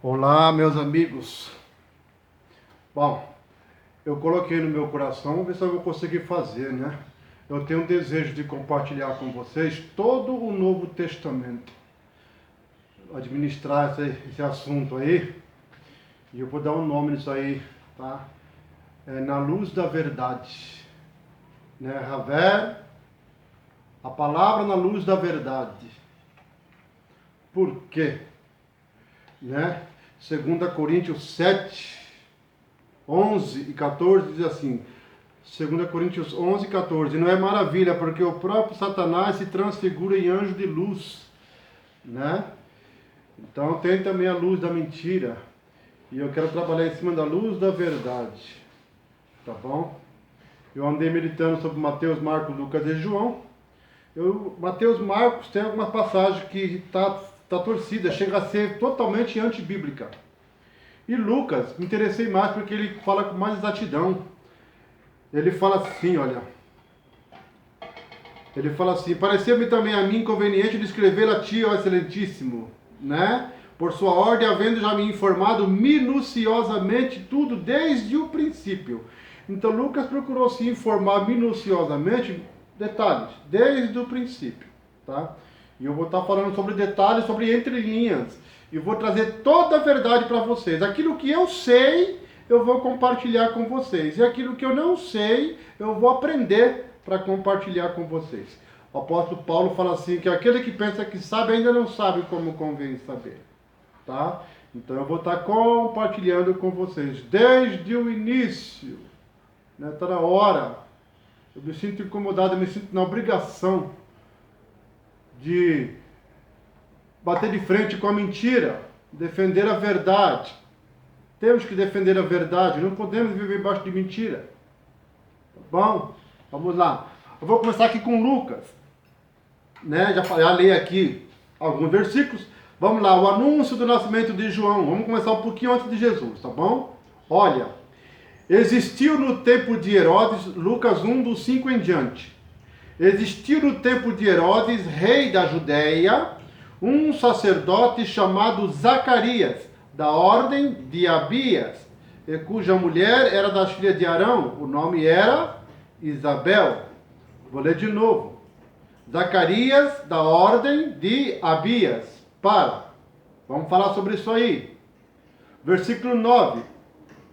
Olá, meus amigos. Bom, eu coloquei no meu coração, vamos ver se eu vou conseguir fazer, né? Eu tenho um desejo de compartilhar com vocês todo o Novo Testamento, administrar esse assunto aí, e eu vou dar um nome nisso aí, tá? Na luz da verdade, né? Haver, a palavra na luz da verdade. Por quê? Né? 2 Coríntios 7, 11 e 14 diz assim, 2 Coríntios 11 e 14, não é maravilha, porque o próprio Satanás se transfigura em anjo de luz, né? Então tem também a luz da mentira, e eu quero trabalhar em cima da luz da verdade, tá bom? Eu andei meditando sobre Mateus, Marcos, Lucas e João. Mateus, Marcos tem algumas passagens que tá torcida, chega a ser totalmente antibíblica. E Lucas, me interessei mais porque ele fala com mais exatidão. Ele fala assim, olha. Ele fala assim, parecia-me também a mim conveniente de escrever a ti, ó excelentíssimo, né? Por sua ordem, havendo já me informado minuciosamente tudo desde o princípio. Então Lucas procurou se informar minuciosamente, detalhes, desde o princípio, tá? E eu vou estar falando sobre detalhes, sobre entrelinhas. E vou trazer toda a verdade para vocês. Aquilo que eu sei, eu vou compartilhar com vocês. E aquilo que eu não sei, eu vou aprender para compartilhar com vocês. O apóstolo Paulo fala assim, que aquele que pensa que sabe, ainda não sabe como convém saber. Tá? Então eu vou estar compartilhando com vocês desde o início. Está na hora. Eu me sinto incomodado, eu me sinto na obrigação de bater de frente com a mentira, defender a verdade. Temos que defender a verdade, não podemos viver embaixo de mentira. Tá bom? Vamos lá. Eu vou começar aqui com Lucas. Né? Já li aqui alguns versículos. Vamos lá, o anúncio do nascimento de João. Vamos começar um pouquinho antes de Jesus, tá bom? Olha, existiu no tempo de Herodes, Lucas 1, dos 5 em diante. Existiu no tempo de Herodes, rei da Judéia, um sacerdote chamado Zacarias, da ordem de Abias, cuja mulher era das filhas de Arão, o nome era Isabel. Vou ler de novo. Zacarias, da ordem de Abias. Vamos falar sobre isso aí. Versículo 9.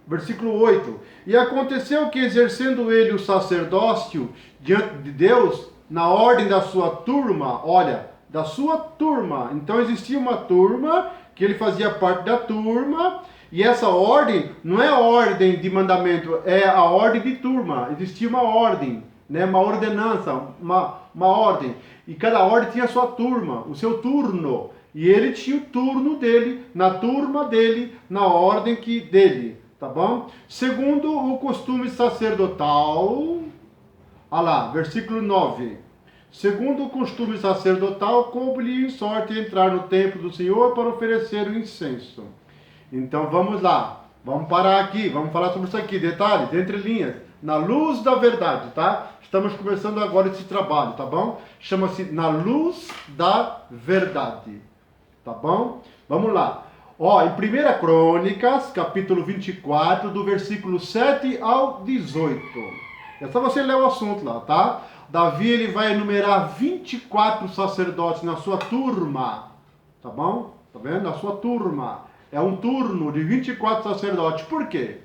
Versículo 8. E aconteceu que, exercendo ele o sacerdócio diante de Deus, na ordem da sua turma, olha, da sua turma. Então existia uma turma, que ele fazia parte da turma, e essa ordem não é a ordem de mandamento, é a ordem de turma. Existia uma ordem, né? Uma ordenança, uma ordem. E cada ordem tinha a sua turma, o seu turno. E ele tinha o turno dele, na turma dele, na ordem dele. Tá bom? Segundo o costume sacerdotal, olha lá, versículo 9. Segundo o costume sacerdotal, coube-lhe em sorte entrar no templo do Senhor para oferecer o incenso. Então vamos lá, vamos parar aqui, vamos falar sobre isso aqui, detalhes, entre linhas, na luz da verdade, tá? Estamos começando agora esse trabalho, tá bom? Chama-se Na Luz da Verdade, tá bom? Vamos lá. Ó, em 1 Crônicas, capítulo 24, do versículo 7 ao 18. É só você ler o assunto lá, tá? Davi, ele vai enumerar 24 sacerdotes na sua turma, tá bom? Tá vendo? Na sua turma. É um turno de 24 sacerdotes. Por quê?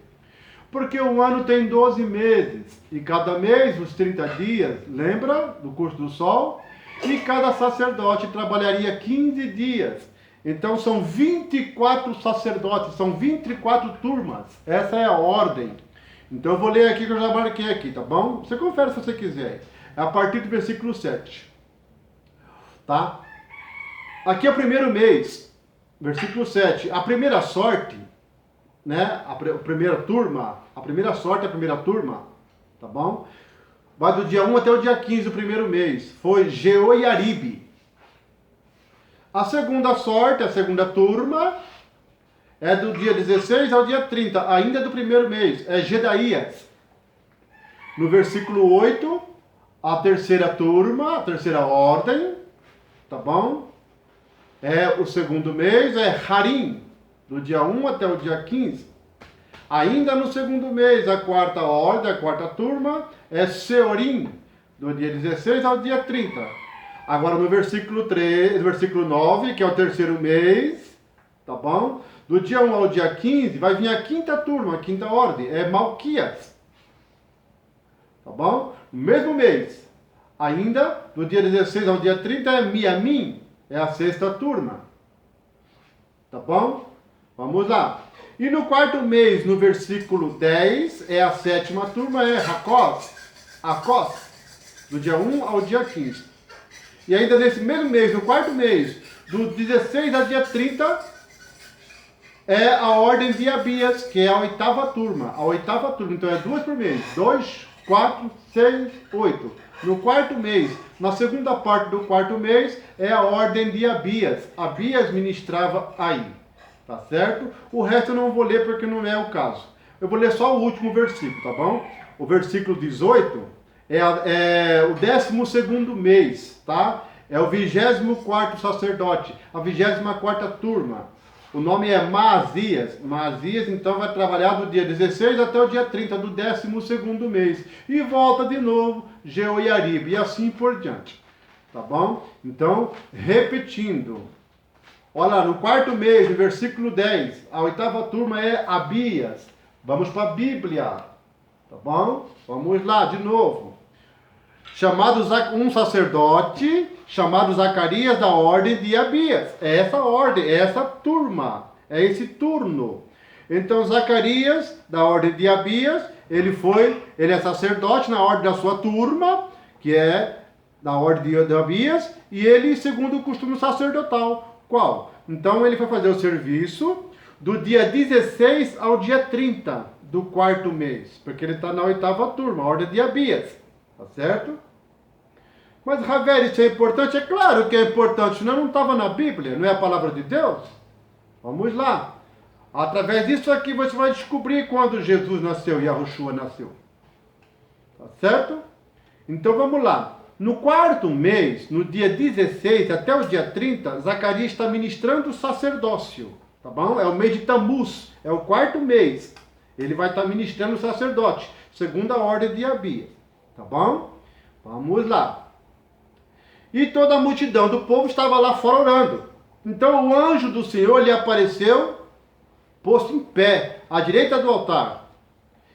Porque um ano tem 12 meses, e cada mês, os 30 dias, lembra do curso do sol? E cada sacerdote trabalharia 15 dias. Então são 24 sacerdotes, são 24 turmas. Essa é a ordem. Então eu vou ler aqui que eu já marquei aqui, tá bom? Você confere se você quiser. É a partir do versículo 7. Tá? Aqui é o primeiro mês, versículo 7. A primeira sorte, né? A primeira turma, a primeira sorte, a primeira turma, tá bom? Vai do dia 1 até o dia 15 do primeiro mês. Foi Jeoiaribe. A segunda sorte, a segunda turma, é do dia 16 ao dia 30, ainda do primeiro mês. É Gedaías. No versículo 8, a terceira turma, a terceira ordem, tá bom? É o segundo mês, é Harim. do dia 1 até o dia 15. Ainda no segundo mês, a quarta ordem, a quarta turma, é Seorim, do dia 16 ao dia 30. Agora no versículo 3, versículo 9, que é o terceiro mês, tá bom? Do dia 1 ao dia 15, vai vir a quinta turma, a quinta ordem, é Malquias. Tá bom? No mesmo mês. Ainda, do dia 16 ao dia 30, é Miamim, é a sexta turma. Tá bom? Vamos lá. E no quarto mês, no versículo 10, é a sétima turma, é Akos, do dia 1 ao dia 15. E ainda nesse mesmo mês, no quarto mês, do 16 ao dia 30, é a ordem de Abias, que é a oitava turma. A oitava turma, então é 2 por mês. 2, 4, 6, 8. No quarto mês, na segunda parte do quarto mês, é a ordem de Abias. Abias ministrava aí. Tá certo? O resto eu não vou ler porque não é o caso. Eu vou ler só o último versículo, tá bom? O versículo 18 é o 12º mês, tá? É o 24º sacerdote, a 24ª turma. O nome é Maazias. Maazias, então, vai trabalhar do dia 16 até o dia 30 do 12º mês. E volta de novo Jeoiarib, e assim por diante. Tá bom? Então, repetindo. Olha, no quarto mês, no versículo 10, a oitava turma é Abias. Vamos para a Bíblia. Tá bom? Vamos lá, de novo. Um sacerdote chamado Zacarias da ordem de Abias. É essa ordem, é essa turma, é esse turno. Então Zacarias da ordem de Abias, ele é sacerdote na ordem da sua turma, que é da ordem de Abias, e ele segundo o costume sacerdotal. Qual? Então ele foi fazer o serviço do dia 16 ao dia 30 do quarto mês, porque ele está na oitava turma, a ordem de Abias. Tá certo? Mas, Ravel, isso é importante? É claro que é importante, senão não estava na Bíblia, não é a palavra de Deus? Vamos lá. Através disso aqui você vai descobrir quando Jesus nasceu e Yahushua nasceu. Tá certo? Então vamos lá. No quarto mês, no dia 16 até o dia 30, Zacarias está ministrando o sacerdócio. Tá bom? É o mês de Tammuz, é o quarto mês. Ele vai estar ministrando o sacerdote, segundo a ordem de Abias. Tá bom? Vamos lá. E toda a multidão do povo estava lá fora orando. Então o anjo do Senhor lhe apareceu, posto em pé, à direita do altar.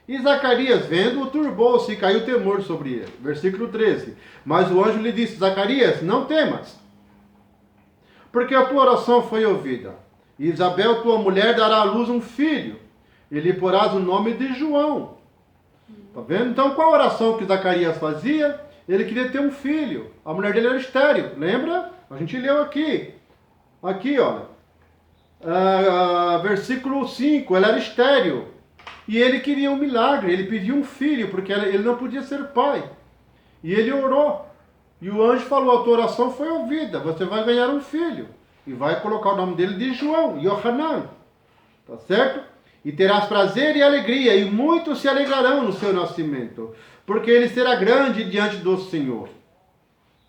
E Zacarias, vendo-o, turbou-se e caiu temor sobre ele. Versículo 13. Mas o anjo lhe disse, Zacarias, não temas, porque a tua oração foi ouvida. E Isabel, tua mulher, dará à luz um filho, e lhe porás o nome de João. Tá vendo? Então qual a oração que Zacarias fazia? Ele queria ter um filho. A mulher dele era estéril. Lembra? A gente leu aqui. Aqui, olha. Versículo 5. Ela era estéril. E ele queria um milagre. Ele pediu um filho, porque ele não podia ser pai. E ele orou. E o anjo falou, a tua oração foi ouvida. Você vai ganhar um filho. E vai colocar o nome dele de João, Yohanan. Tá certo? E terás prazer e alegria, e muitos se alegrarão no seu nascimento, porque ele será grande diante do Senhor.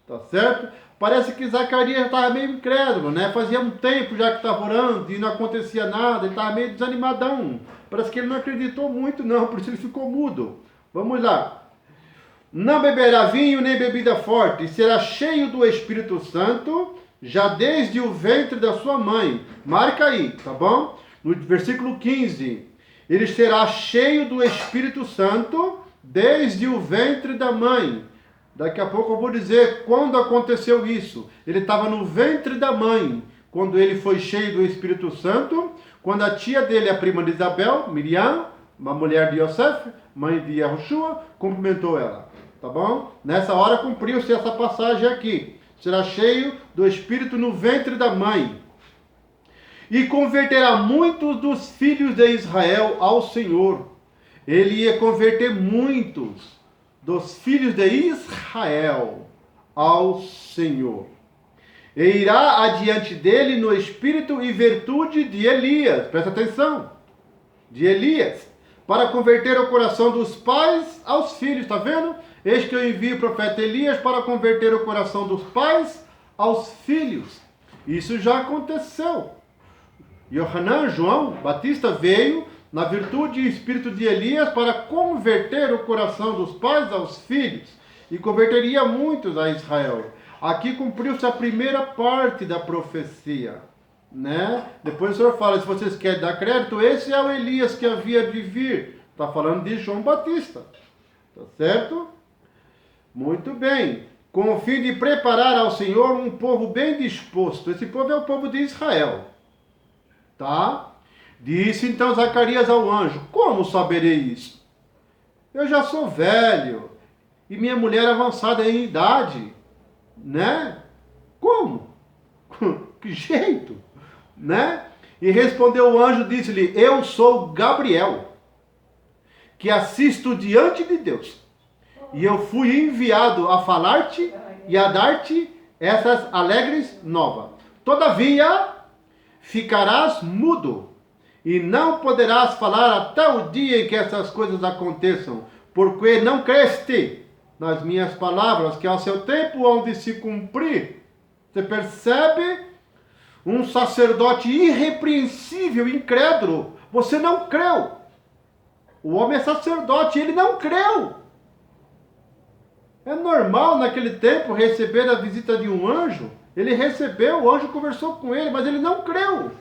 Tá certo? Parece que Zacarias estava meio incrédulo, né? Fazia um tempo já que estava orando e não acontecia nada, ele estava meio desanimadão. Parece que ele não acreditou muito não, por isso ele ficou mudo. Vamos lá. Não beberá vinho nem bebida forte, e será cheio do Espírito Santo, já desde o ventre da sua mãe. Marca aí, tá bom? No versículo 15, ele será cheio do Espírito Santo desde o ventre da mãe. Daqui a pouco eu vou dizer quando aconteceu isso. Ele estava no ventre da mãe, quando ele foi cheio do Espírito Santo, quando a tia dele, a prima de Isabel, Miriam, uma mulher de Yosef, mãe de Yahushua, cumprimentou ela. Tá bom? Nessa hora cumpriu-se essa passagem aqui. Será cheio do Espírito no ventre da mãe. E converterá muitos dos filhos de Israel ao Senhor. Ele ia converter muitos dos filhos de Israel ao Senhor. E irá adiante dele no espírito e virtude de Elias. Presta atenção. De Elias. Para converter o coração dos pais aos filhos. Está vendo? Eis que eu envio o profeta Elias para converter o coração dos pais aos filhos. Isso já aconteceu. Yohanan, João Batista, veio na virtude e espírito de Elias para converter o coração dos pais aos filhos e converteria muitos a Israel. Aqui cumpriu-se a primeira parte da profecia, né? Depois o Senhor fala, se vocês querem dar crédito, esse é o Elias que havia de vir. Está falando de João Batista, tá certo? Muito bem. Com o fim de preparar ao Senhor um povo bem disposto. Esse povo é o povo de Israel, tá? Disse então Zacarias ao anjo, como saberei isso? Eu já sou velho e minha mulher avançada em idade, né? Como? Que jeito, né? E respondeu o anjo, disse-lhe, eu sou Gabriel, que assisto diante de Deus. E eu fui enviado a falar-te e a dar-te essas alegres novas. Todavia, ficarás mudo e não poderás falar até o dia em que essas coisas aconteçam, porque não creste nas minhas palavras, que ao seu tempo hão de se cumprir. Você percebe? Um sacerdote irrepreensível, incrédulo. Você não creu. O homem é sacerdote, ele não creu. É normal naquele tempo receber a visita de um anjo. Ele recebeu, o anjo conversou com ele, mas ele não creu.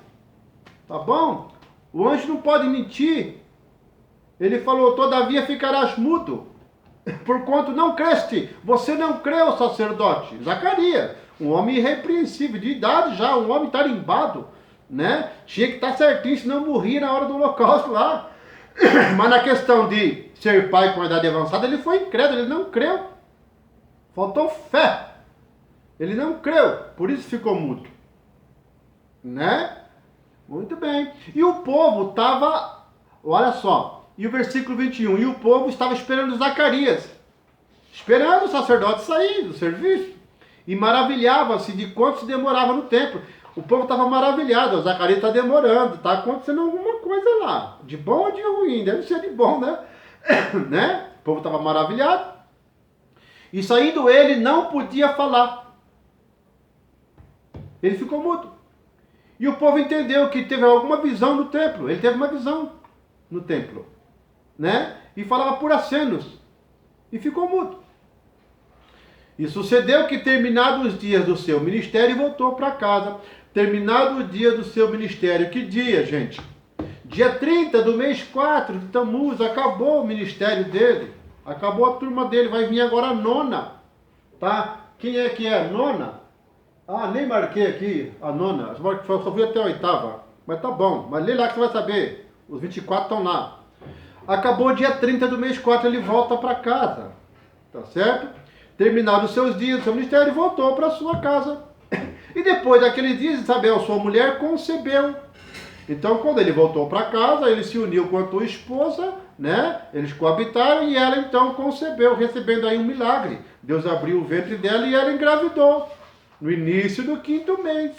Tá bom? O anjo não pode mentir. Ele falou, todavia ficarás mudo, porquanto não creste. Você não creu, sacerdote. Zacarias, um homem irrepreensível, de idade já, um homem tarimbado, né? Tinha que estar certinho, senão morria na hora do holocausto lá. Mas na questão de ser pai com a idade avançada, ele foi incrédulo, ele não creu. Faltou fé. Ele não creu, por isso ficou mudo. Né? Muito bem. E o povo estava, olha só, e o versículo 21, e o povo estava esperando Zacarias, esperando o sacerdote sair do serviço, e maravilhava-se de quanto se demorava no templo. O povo estava maravilhado, o Zacarias está demorando, está acontecendo alguma coisa lá, de bom ou de ruim, deve ser de bom, né? Né? O povo estava maravilhado, e saindo ele não podia falar, ele ficou mudo. E o povo entendeu que teve alguma visão no templo. Ele teve uma visão no templo, né? E falava por acenos. E ficou mudo. E sucedeu que, terminados os dias do seu ministério, voltou para casa. Terminado o dia do seu ministério. Que dia, gente? Dia 30 do mês 4 de Tammuz. Acabou o ministério dele. Acabou a turma dele. Vai vir agora a nona. Tá? Quem é que é a nona? Ah, nem marquei aqui a nona, só fui até a oitava. Mas tá bom, mas lê lá que você vai saber. Os 24 estão lá. Acabou dia 30 do mês 4, ele volta para casa. Tá certo? Terminado os seus dias, seu ministério, voltou para sua casa. E depois daqueles dias, Isabel, sua mulher, concebeu. Então, quando ele voltou para casa, ele se uniu com a tua esposa, né? Eles coabitaram e ela então concebeu, recebendo aí um milagre. Deus abriu o ventre dela e ela engravidou. No início do 5º mês,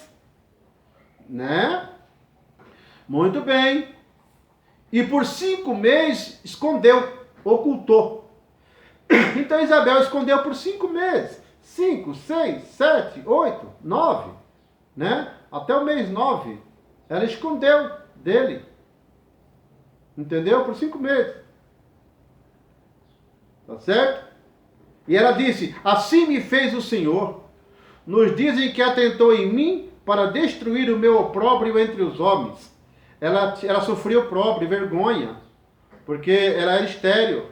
né? Muito bem. E por 5 meses escondeu, ocultou. Então Isabel escondeu por 5 meses. 5, 6, 7, 8, 9, né? Até o mês 9, ela escondeu dele. Entendeu? Por 5 meses. Tá certo? E ela disse, assim me fez o Senhor, nos dias em que atentou em mim para destruir o meu opróbrio entre os homens. Ela sofreu opróbrio, vergonha, porque ela era estéril.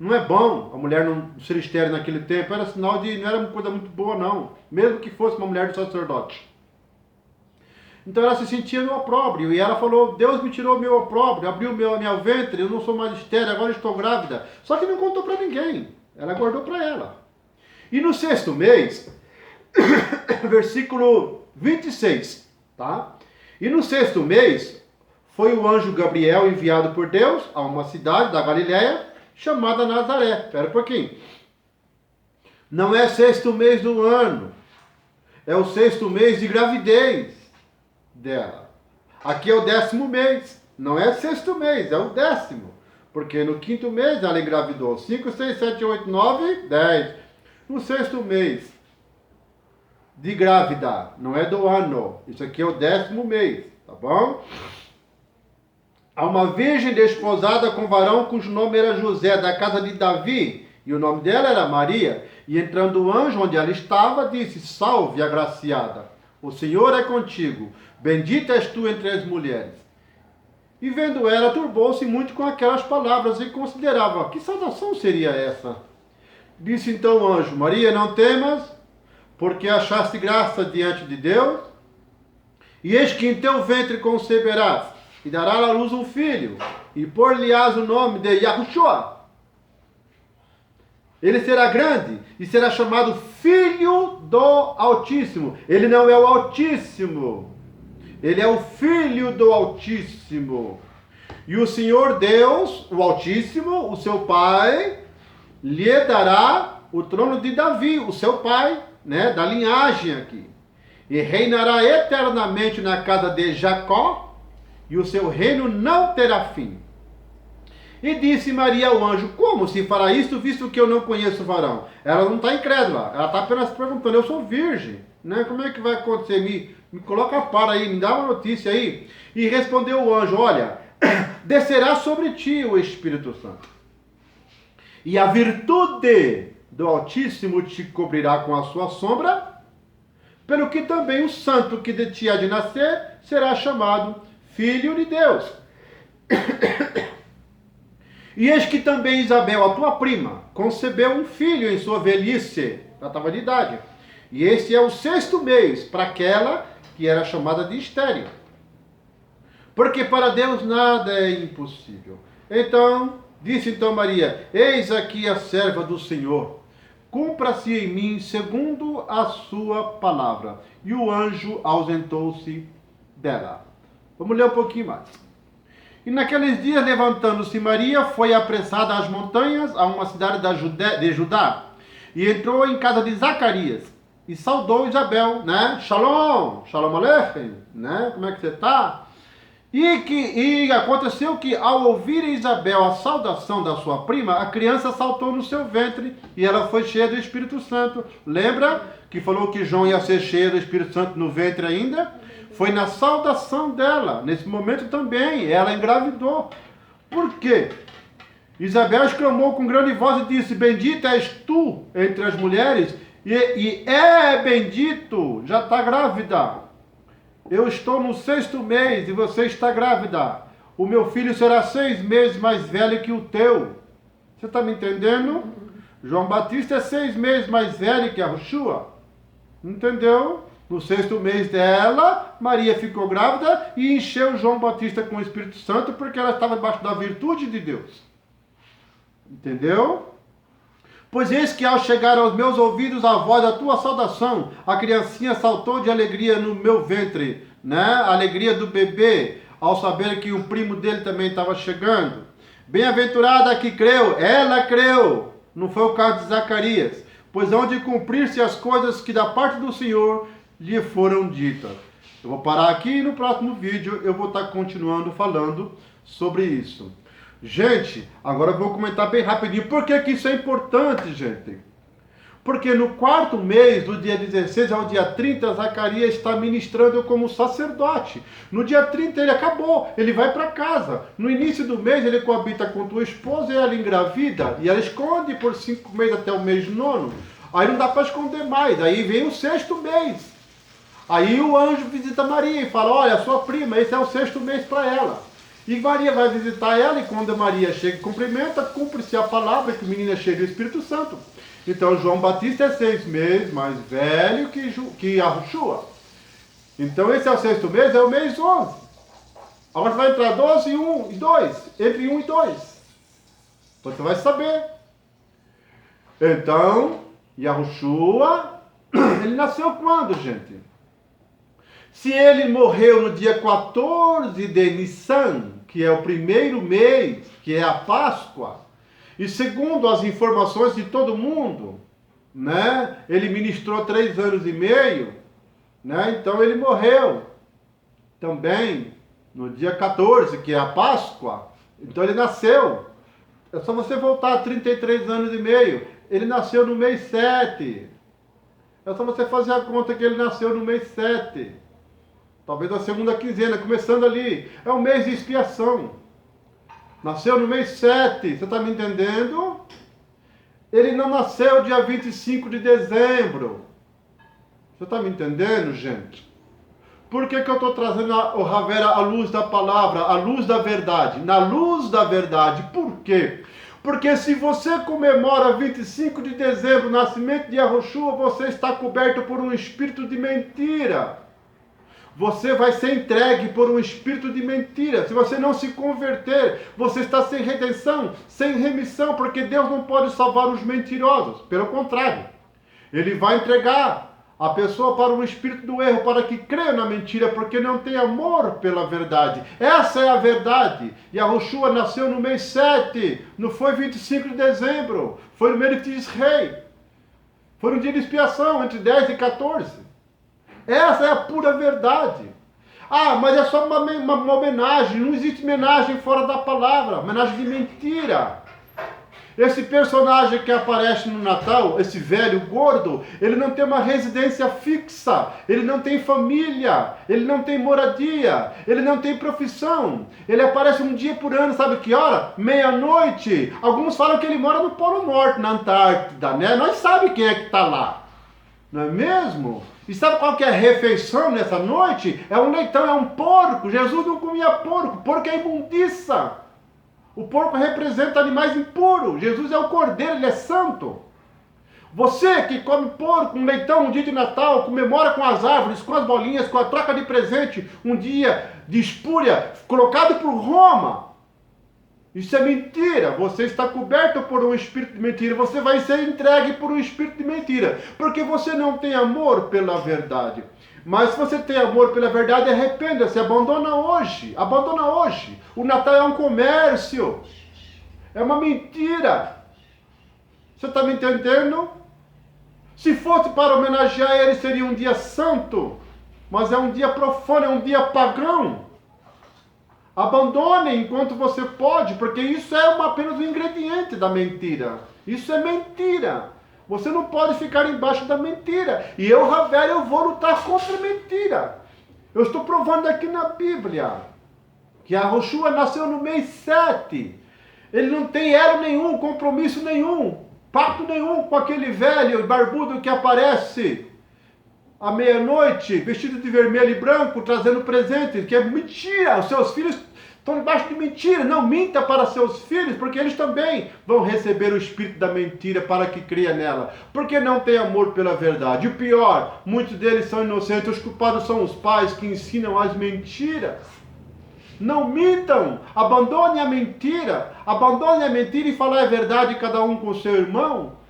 Não é bom a mulher não ser estéril naquele tempo, era sinal de, não era uma coisa muito boa não, mesmo que fosse uma mulher de sacerdote. Então ela se sentia no opróbrio, e ela falou, Deus me tirou o meu opróbrio, abriu meu ventre, eu não sou mais estéril, agora estou grávida. Só que não contou para ninguém, ela guardou para ela. E no 6º mês, versículo 26, tá? E no 6º mês, foi o anjo Gabriel enviado por Deus a uma cidade da Galileia, chamada Nazaré. Espera um pouquinho. Não é 6º mês do ano, é o 6º mês de gravidez dela. Aqui é o 10º mês, não é 6º mês, é o 10º. Porque no 5º mês ela engravidou 5, 6, 7, 8, 9, 10. No 6º mês de grávida, não é do ano. Isso aqui é o 10º mês, Tá bom? A uma virgem desposada com varão cujo nome era José, da casa de Davi, e o nome dela era Maria. E entrando o anjo onde ela estava, disse: Salve, agraciada, o Senhor é contigo, bendita és tu entre as mulheres. E vendo ela, turbou-se muito com aquelas palavras e considerava: que saudação seria essa? Disse então o anjo: Maria, não temas, porque achaste graça diante de Deus, e eis que em teu ventre conceberás, e darás à luz um filho, e por-lhe-ás o nome de Yahushua. Ele será grande e será chamado Filho do Altíssimo. Ele não é o Altíssimo, ele é o Filho do Altíssimo. E o Senhor Deus, o Altíssimo, o seu Pai, lhe dará o trono de Davi, o seu pai, né, da linhagem aqui. E reinará eternamente na casa de Jacó, e o seu reino não terá fim. E disse Maria ao anjo: como se fará isto, visto que eu não conheço varão? Ela não está incrédula, ela está apenas perguntando: eu sou virgem, né? Como é que vai acontecer? Me coloca a par aí, me dá uma notícia aí. E respondeu o anjo: olha, descerá sobre ti o Espírito Santo, e a virtude do Altíssimo te cobrirá com a sua sombra, pelo que também o santo que de ti há de nascer será chamado Filho de Deus. E eis que também Isabel, a tua prima, concebeu um filho em sua velhice, já estava de idade. E este é o 6º mês para aquela que era chamada de estéril. Porque para Deus nada é impossível. Disse então Maria: eis aqui a serva do Senhor, cumpra-se em mim segundo a sua palavra. E o anjo ausentou-se dela. Vamos ler um pouquinho mais. E naqueles dias, levantando-se Maria, foi apressada às montanhas, a uma cidade de Judá, e entrou em casa de Zacarias, e saudou Isabel, né? Shalom, shalom aleichem, né? Como é que você está? E aconteceu que, ao ouvir Isabel a saudação da sua prima, a criança saltou no seu ventre, e ela foi cheia do Espírito Santo. Lembra que falou que João ia ser cheio do Espírito Santo no ventre ainda? Foi na saudação dela, nesse momento também, ela engravidou. Por quê? Isabel exclamou com grande voz e disse: bendita és tu entre as mulheres, e é bendito, já está grávida. Eu estou no 6º mês e você está grávida. O meu filho será 6 meses mais velho que o teu. Você está me entendendo? João Batista é 6 meses mais velho que a Yahushua. Entendeu? No 6º mês dela, Maria ficou grávida e encheu João Batista com o Espírito Santo, porque ela estava debaixo da virtude de Deus. Entendeu? Pois eis que ao chegar aos meus ouvidos a voz da tua saudação, a criancinha saltou de alegria no meu ventre, né? A alegria do bebê, ao saber que o primo dele também estava chegando. Bem-aventurada que creu, ela creu. Não foi o caso de Zacarias, pois hão de cumprir-se as coisas que da parte do Senhor lhe foram ditas. Eu vou parar aqui e no próximo vídeo eu vou estar continuando falando sobre isso. Gente, agora eu vou comentar bem rapidinho. Por que que isso é importante, gente? Porque no 4º mês, do dia 16 ao dia 30, Zacarias está ministrando como sacerdote. No dia 30 ele acabou, ele vai para casa. No início do mês ele coabita com tua esposa e ela engravida. E ela esconde por 5 meses até o mês 9. Aí não dá para esconder mais. Aí vem o 6º mês. Aí o anjo visita Maria e fala: olha, sua prima, esse é o 6º mês para ela. E Maria vai visitar ela, e quando Maria chega e cumprimenta, cumpre-se a palavra que o menino é cheio do Espírito Santo. Então João Batista é 6 meses mais velho que Yahushua. Então esse é o 6º mês, é o mês 11. Agora você vai entrar 12, 1 e 2, entre 1 e 2. Você vai saber. Então, Yahushua, ele nasceu quando, gente? Se ele morreu no dia 14 de Nissan, que é o 1º mês, que é a Páscoa, e segundo as informações de todo mundo, né, ele ministrou 3 anos e meio, né, então ele morreu também no dia 14, que é a Páscoa, então ele nasceu. É só você voltar a 33 anos e meio, ele nasceu no mês 7. É só você fazer a conta que ele nasceu no mês 7. talvez a segunda quinzena, começando ali. É um mês de expiação. Nasceu no mês 7, você está me entendendo? Ele não nasceu dia 25 de dezembro. Você está me entendendo, gente? Por que eu estou trazendo o Ravera à luz da palavra, à luz da verdade? Na luz da verdade. Por quê? Porque se você comemora 25 de dezembro, o nascimento de Yahushua, você está coberto por um espírito de mentira. Você vai ser entregue por um espírito de mentira. Se você não se converter, você está sem redenção, sem remissão, porque Deus não pode salvar os mentirosos. Pelo contrário, Ele vai entregar a pessoa para um espírito do erro, para que creia na mentira, porque não tem amor pela verdade. Essa é a verdade. Yahushua nasceu no mês 7, não foi 25 de dezembro, foi no mês de Tisrei. Foi no dia de expiação, entre 10 e 14. Essa é a pura verdade. Ah, mas é só uma homenagem. Não existe homenagem fora da palavra. Homenagem de mentira. Esse personagem que aparece no Natal, esse velho gordo, ele não tem uma residência fixa. Ele não tem família. Ele não tem moradia. Ele não tem profissão. Ele aparece um dia por ano, sabe que hora? Meia-noite. Alguns falam que ele mora no Polo Norte, na Antártida, né? Nós sabemos quem é que está lá. Não é mesmo? E sabe qual que é a refeição nessa noite? É um leitão, é um porco. Jesus não comia porco. Porco é imundiça. O porco representa animais impuros. Jesus é o cordeiro, ele é santo. Você que come porco, um leitão, um dia de Natal, comemora com as árvores, com as bolinhas, com a troca de presente, um dia de espúria, colocado por Roma. Isso é mentira. Você está coberto por um espírito de mentira. Você vai ser entregue por um espírito de mentira. Porque você não tem amor pela verdade. Mas se você tem amor pela verdade, arrependa-se. Abandona hoje. Abandona hoje. O Natal é um comércio. É uma mentira. Você está me entendendo? Se fosse para homenagear ele, seria um dia santo. Mas é um dia profano, é um dia pagão. Abandone enquanto você pode, porque isso é apenas um ingrediente da mentira. Isso é mentira. Você não pode ficar embaixo da mentira. E eu, Ravera, eu vou lutar contra a mentira. Eu estou provando aqui na Bíblia que Yahushua nasceu no mês 7. Ele não tem elo nenhum, compromisso nenhum, pacto nenhum com aquele velho barbudo que aparece à meia-noite, vestido de vermelho e branco, trazendo presentes, que é mentira. Os seus filhos estão debaixo de mentira. Não minta para seus filhos, porque eles também vão receber o espírito da mentira para que creia nela. Porque não tem amor pela verdade. E o pior, muitos deles são inocentes. Os culpados são os pais que ensinam as mentiras. Não mintam. Abandone a mentira. Abandone a mentira e fale a verdade cada um com o seu irmão.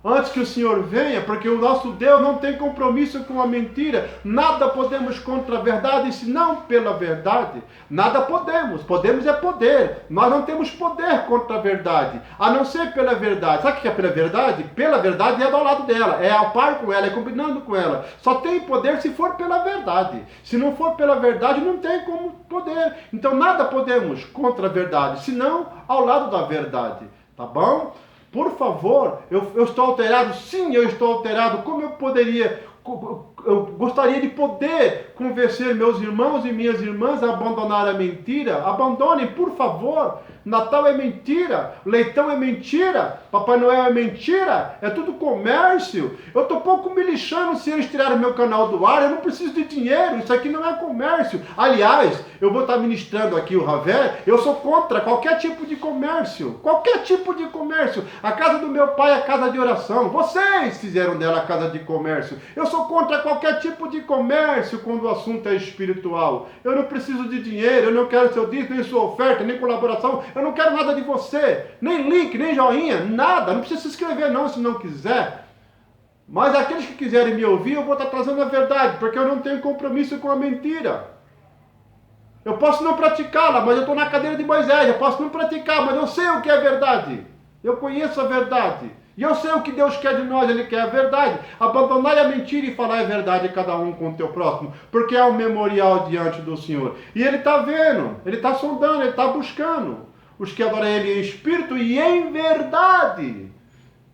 Antes que o Senhor venha, porque o nosso Deus não tem compromisso com a mentira. Nada podemos contra a verdade, senão pela verdade. Nada podemos. Podemos é poder. Nós não temos poder contra a verdade, a não ser pela verdade. Sabe o que é pela verdade? Pela verdade é do lado dela, é ao par com ela, é combinando com ela. Só tem poder se for pela verdade. Se não for pela verdade, não tem como poder. Então nada podemos contra a verdade, senão ao lado da verdade. Tá bom? Por favor, eu estou alterado? Sim, eu estou alterado. Como eu poderia, eu gostaria de poder convencer meus irmãos e minhas irmãs a abandonar a mentira? Abandonem, por favor. Natal é mentira, leitão é mentira, Papai Noel é mentira, é tudo comércio. Eu estou pouco me lixando se eles tirarem meu canal do ar, eu não preciso de dinheiro, isso aqui não é comércio. Aliás, eu vou estar ministrando aqui o Ravé, eu sou contra qualquer tipo de comércio, qualquer tipo de comércio. A casa do meu pai é casa de oração, vocês fizeram dela casa de comércio. Eu sou contra qualquer tipo de comércio quando o assunto é espiritual. Eu não preciso de dinheiro, eu não quero seu dízimo, nem sua oferta, nem colaboração. Eu não quero nada de você, nem link, nem joinha, nada. Não precisa se inscrever não, se não quiser. Mas aqueles que quiserem me ouvir, eu vou estar trazendo a verdade, porque eu não tenho compromisso com a mentira. Eu posso não praticá-la, mas eu estou na cadeira de Moisés. Eu posso não praticar, mas eu sei o que é verdade. Eu conheço a verdade. E eu sei o que Deus quer de nós, Ele quer a verdade. Abandonar a mentira e falar a verdade cada um com o teu próximo. Porque é um memorial diante do Senhor. E Ele está vendo, Ele está sondando, Ele está buscando os que adoram Ele em espírito e em verdade.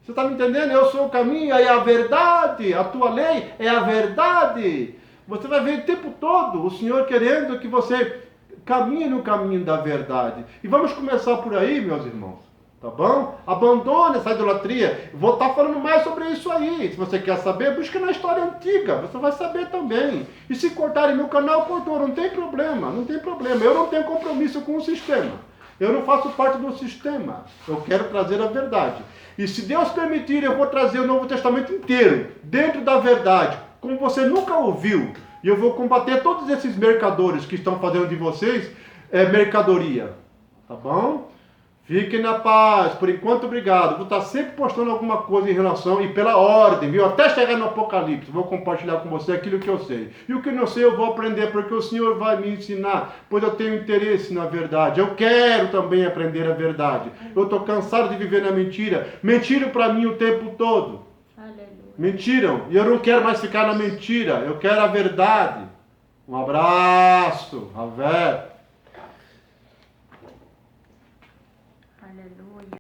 Você está me entendendo? Eu sou o caminho, é a verdade. A tua lei é a verdade. Você vai ver o tempo todo o Senhor querendo que você caminhe no caminho da verdade. E vamos começar por aí, meus irmãos. Tá bom? Abandone essa idolatria. Vou estar falando mais sobre isso aí. Se você quer saber, busca na história antiga. Você vai saber também. E se cortarem meu canal, cortou. Não tem problema. Não tem problema. Eu não tenho compromisso com o sistema. Eu não faço parte do sistema. Eu quero trazer a verdade. E se Deus permitir, eu vou trazer o Novo Testamento inteiro. Dentro da verdade. Como você nunca ouviu. E eu vou combater todos esses mercadores que estão fazendo de vocês mercadoria. Tá bom? Fiquem na paz. Por enquanto, obrigado. Vou estar sempre postando alguma coisa em relação e pela ordem, viu? Até chegar no Apocalipse. Vou compartilhar com você aquilo que eu sei. E o que não sei eu vou aprender, porque o Senhor vai me ensinar, pois eu tenho interesse na verdade. Eu quero também aprender a verdade. Eu estou cansado de viver na mentira. Mentiram para mim o tempo todo. Aleluia. Mentiram. E eu não quero mais ficar na mentira. Eu quero a verdade. Um abraço. Avé. Aleluia.